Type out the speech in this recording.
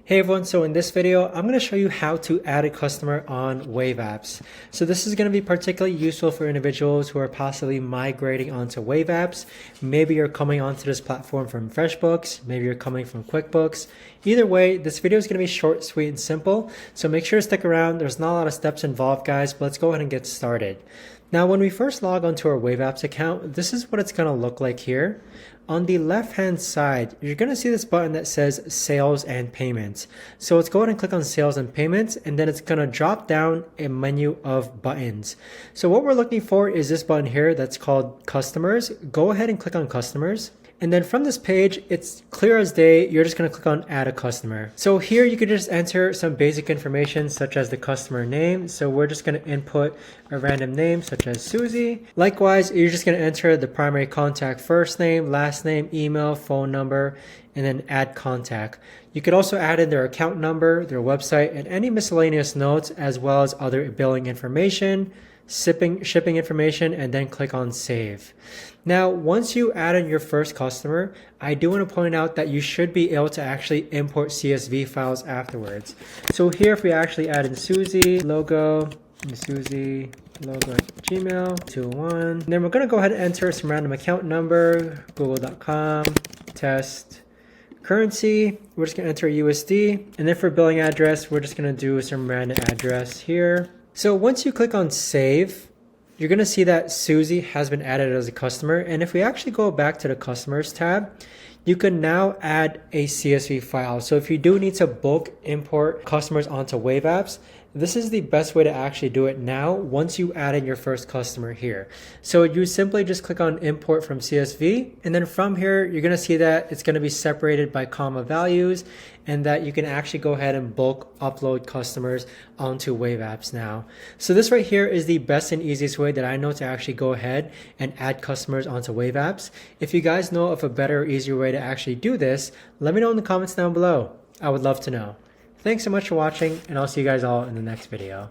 Hey everyone, so in this video, I'm going to show you how to add a customer on Wave Apps. So this is going to be particularly useful for individuals who are possibly migrating onto Wave Apps. Maybe you're coming onto this platform from FreshBooks, maybe you're coming from QuickBooks. Either way, this video is going to be short, sweet, and simple. So make sure to stick around. There's not a lot of steps involved, guys, but let's go ahead and get started. Now, when we first log onto our Wave Apps account, this is what it's going to look like here. On the left-hand side, you're going to see this button that says Sales and Payments. So let's go ahead and click on Sales and Payments, and then it's going to drop down a menu of buttons. So what we're looking for is this button here that's called Customers. Go ahead and click on Customers. And then from this page, it's clear as day. You're just going to click on Add a Customer. So here you can just enter some basic information such as the customer name. So we're just going to input a random name such as Susie. Likewise, you're just going to enter the primary contact first name, last name, email, phone number, and then add contact. You could also add in their account number, their website, and any miscellaneous notes, as well as other billing information, shipping information, and then click on Save. Now, once you add in your first customer, I do want to point out that you should be able to actually import CSV files afterwards. So here, if we actually add in Susie logo at Gmail 21, then we're going to go ahead and enter some random account number, google.com, test, currency, we're just going to enter USD, and then for billing address, we're just going to do some random address here. So once you click on Save, you're going to see that Susie has been added as a customer. And if we actually go back to the Customers tab, you can now add a CSV file. So if you do need to bulk import customers onto Wave Apps, this is the best way to actually do it now once you add in your first customer here. So you simply just click on Import from CSV, and then from here, you're going to see that it's going to be separated by comma values, and that you can actually go ahead and bulk upload customers onto Wave Apps now. So this right here is the best and easiest way that I know to actually go ahead and add customers onto Wave Apps. If you guys know of a better or easier way to actually do this, let me know in the comments down below. I would love to know. Thanks so much for watching, and I'll see you guys all in the next video.